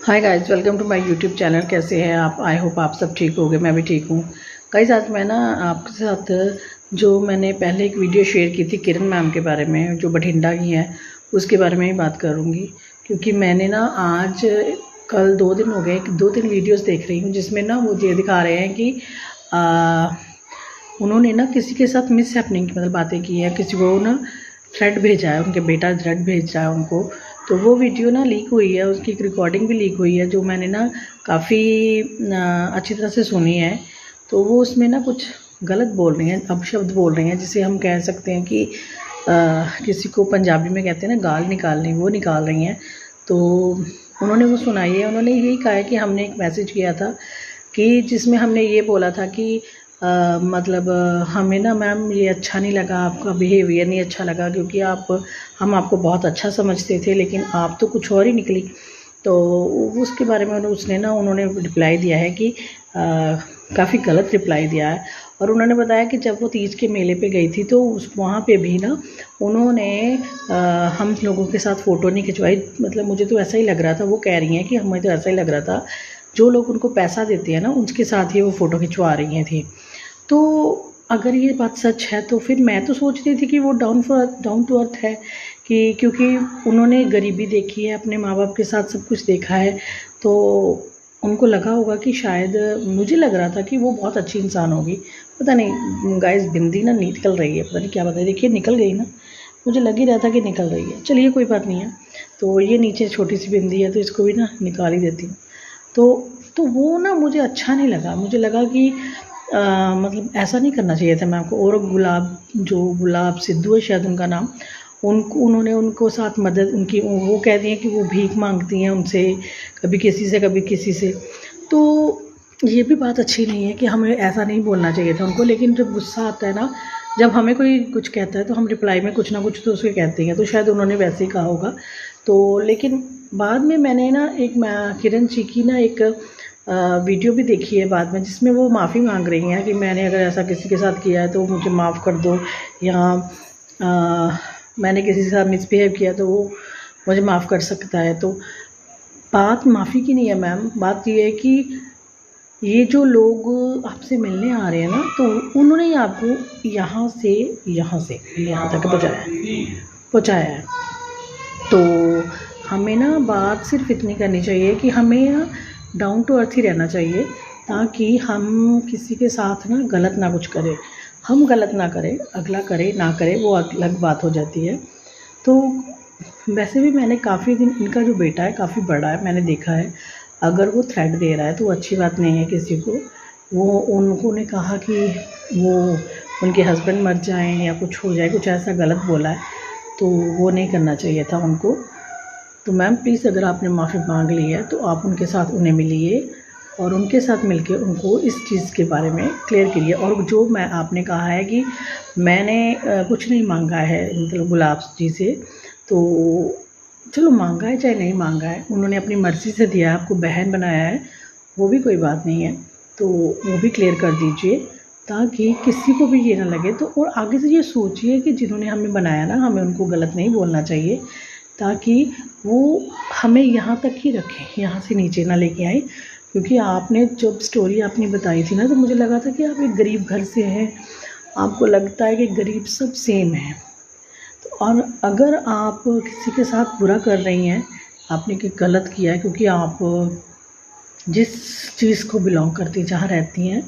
Hi guys, welcome to my YouTube channel. कैसे हैं आप? आई होप आप सब ठीक होंगे। मैं भी ठीक हूँ। गाइस, आज मैं ना आपके साथ जो मैंने पहले एक वीडियो शेयर की थी किरण मैम के बारे में, जो बठिंडा की हैं, उसके बारे में ही बात करूँगी। क्योंकि मैंने ना आज कल 2 दिन हो गए, 2-3 वीडियोस देख रही हूँ जिसमें ना वो ये दिखा रहे हैं कि उन्होंने ना किसी के साथ मिस हैपनिंग की मतलब बातें की हैं, किसी को ना थ्रेड भेजा है, उनके बेटा थ्रेड भेज रहा है उनको। तो वो वीडियो ना लीक हुई है, उसकी एक रिकॉर्डिंग भी लीक हुई है जो मैंने ना काफ़ी अच्छी तरह से सुनी है। तो वो उसमें ना कुछ गलत बोल रही हैं, अपशब्द बोल रही हैं, जिसे हम कह सकते हैं कि किसी को पंजाबी में कहते हैं ना गाल निकालनी, वो निकाल रही हैं। तो उन्होंने वो सुनाई है। उन्होंने यही कहा है कि हमने एक मैसेज किया था कि जिसमें हमने ये बोला था कि मतलब हमें ना मैम ये अच्छा नहीं लगा, आपका बिहेवियर नहीं अच्छा लगा, क्योंकि हम आपको बहुत अच्छा समझते थे, लेकिन आप तो कुछ और ही निकली। तो उसके बारे में उन्होंने रिप्लाई दिया है कि काफ़ी गलत रिप्लाई दिया है। और उन्होंने बताया कि जब वो तीज के मेले पे गई थी तो वहाँ पे भी ना उन्होंने हम लोगों के साथ फ़ोटो नहीं खिंचवाई। मतलब मुझे तो ऐसा ही लग रहा था, वो कह रही हैं कि हमें तो ऐसा ही लग रहा था, जो लोग उनको पैसा देते हैं ना उनके साथ ही वो फ़ोटो खिंचवा रही थी। तो अगर ये बात सच है तो फिर मैं तो सोच रही थी कि वो डाउन टू अर्थ है, कि क्योंकि उन्होंने गरीबी देखी है, अपने माँ बाप के साथ सब कुछ देखा है। तो उनको लगा होगा कि शायद, मुझे लग रहा था कि वो बहुत अच्छी इंसान होगी। पता नहीं गाइस, बिंदी ना निकल रही है, पता नहीं क्या बताइए। देखिए निकल गई ना, मुझे लग ही रहा था कि निकल रही है। चलिए कोई बात नहीं है। तो ये नीचे छोटी सी बिंदी है तो इसको भी ना निकाल ही देती हूँ। तो वो ना मुझे अच्छा नहीं लगा। मुझे लगा कि मतलब ऐसा नहीं करना चाहिए था मैम को। और गुलाब सिद्धू है शायद उनका नाम, उन्होंने उनको साथ मदद उनकी, वो कहती हैं कि वो भीख मांगती हैं उनसे, कभी किसी से कभी किसी से। तो ये भी बात अच्छी नहीं है कि हमें ऐसा नहीं बोलना चाहिए था उनको। लेकिन जब गुस्सा आता है ना, जब हमें कोई कुछ कहता है तो हम रिप्लाई में कुछ ना कुछ तो उसके कहते हैं, तो शायद उन्होंने वैसे ही कहा होगा। तो लेकिन बाद में मैंने ना किरण जी की ना एक वीडियो भी देखी है बाद में, जिसमें वो माफ़ी मांग रही हैं कि मैंने अगर ऐसा किसी के साथ किया है तो मुझे माफ़ कर दो, या मैंने किसी के साथ मिसबिहेव किया तो वो मुझे माफ़ कर सकता है। तो बात माफ़ी की नहीं है मैम, बात ये है कि ये जो लोग आपसे मिलने आ रहे हैं ना, तो उन्होंने ही आपको यहाँ से यहाँ तक पहुँचाया है। तो हमें ना बात सिर्फ इतनी करनी चाहिए कि हमें ना डाउन टू अर्थ ही रहना चाहिए, ताकि हम किसी के साथ ना गलत ना कुछ करें। हम गलत ना करें, अगला करे ना करे वो अलग बात हो जाती है। तो वैसे भी मैंने काफ़ी दिन, इनका जो बेटा है काफ़ी बड़ा है, मैंने देखा है। अगर वो थ्रेट दे रहा है तो अच्छी बात नहीं है किसी को। वो उन्होंने कहा कि वो उनके हस्बैंड मर जाएं या कुछ हो जाए, कुछ ऐसा गलत बोला है, तो वो नहीं करना चाहिए था उनको। तो मैम प्लीज़, अगर आपने माफ़ी मांग ली है तो आप उनके साथ उन्हें मिलिए और उनके साथ मिलके उनको इस चीज़ के बारे में क्लियर करिए। और जो आपने कहा है कि मैंने कुछ नहीं मांगा है मतलब गुलाब जी से, तो चलो मांगा है चाहे नहीं मांगा है, उन्होंने अपनी मर्ज़ी से दिया है, आपको बहन बनाया है, वो भी कोई बात नहीं है। तो वो भी क्लियर कर दीजिए, ताकि किसी को भी ये ना लगे। तो और आगे से ये सोचिए कि जिन्होंने हमें बनाया ना, हमें उनको गलत नहीं बोलना चाहिए, ताकि वो हमें यहाँ तक ही रखें, यहाँ से नीचे ना लेके आए। क्योंकि आपने जब स्टोरी आपने बताई थी ना, तो मुझे लगा था कि आप एक गरीब घर से हैं, आपको लगता है कि गरीब सब सेम है। तो और अगर आप किसी के साथ बुरा कर रही हैं, आपने कि गलत किया है, क्योंकि आप जिस चीज़ को बिलोंग करती, जहाँ रहती हैं,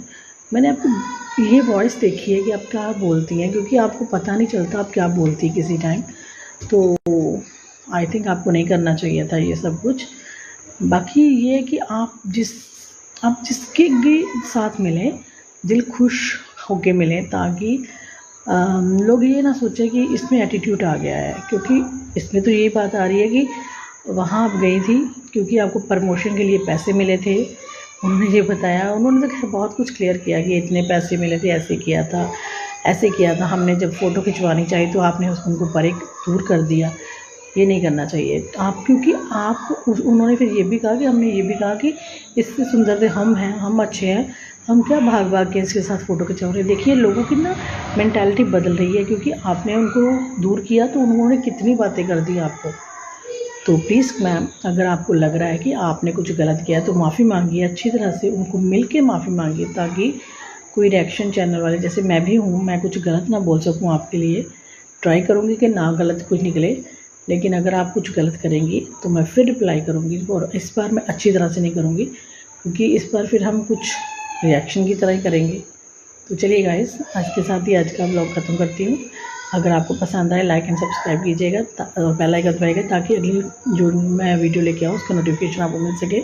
मैंने आपको ये वॉइस देखी है कि आप क्या बोलती हैं, क्योंकि आपको पता नहीं चलता आप क्या बोलती हैं किसी टाइम। तो आई थिंक आपको नहीं करना चाहिए था ये सब कुछ। बाकी ये है कि आप जिसके भी साथ मिलें, दिल खुश होके मिलें, ताकि लोग ये ना सोचें कि इसमें एटीट्यूड आ गया है। क्योंकि इसमें तो यही बात आ रही है कि वहाँ आप गई थी क्योंकि आपको प्रमोशन के लिए पैसे मिले थे। उन्होंने ये बताया, उन्होंने तो खैर बहुत कुछ क्लियर किया कि इतने पैसे मिले थे, ऐसे किया था, ऐसे किया था। हमने जब फ़ोटो खिंचवानी चाहिए तो आपने उनको परे दूर कर दिया। ये नहीं करना चाहिए आप, क्योंकि उन्होंने फिर ये भी कहा कि हमने ये भी कहा कि इससे सुंदर तो हम हैं, हम अच्छे हैं, हम क्या भाग भाग के इसके साथ फ़ोटो खिंचवा रहे हैं। देखिए लोगों की ना मेंटालिटी बदल रही है, क्योंकि आपने उनको दूर किया तो उन्होंने कितनी बातें कर दी आपको। तो प्लीज़ मैम, अगर आपको लग रहा है कि आपने कुछ गलत किया तो माफ़ी मांगिए, अच्छी तरह से उनको मिल के माफ़ी मांगिए, ताकि कोई रिएक्शन चैनल वाले, जैसे मैं भी हूँ, मैं कुछ गलत ना बोल सकूँ आपके लिए। ट्राई करूँगी कि ना गलत कुछ निकले, लेकिन अगर आप कुछ गलत करेंगी तो मैं फिर रिप्लाई करूँगी, और इस बार मैं अच्छी तरह से नहीं करूँगी, क्योंकि इस बार फिर हम कुछ रिएक्शन की तरह ही करेंगे। तो चलिए गाइस, आज के साथ ही आज का ब्लॉग ख़त्म करती हूँ। अगर आपको पसंद आए लाइक एंड सब्सक्राइब कीजिएगा और बेल आइकन दबाइएगा, ताकि अगली जो मैं वीडियो लेके आऊँ उसका नोटिफिकेशन आपको मिल सके।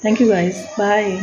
Thank you guys, bye.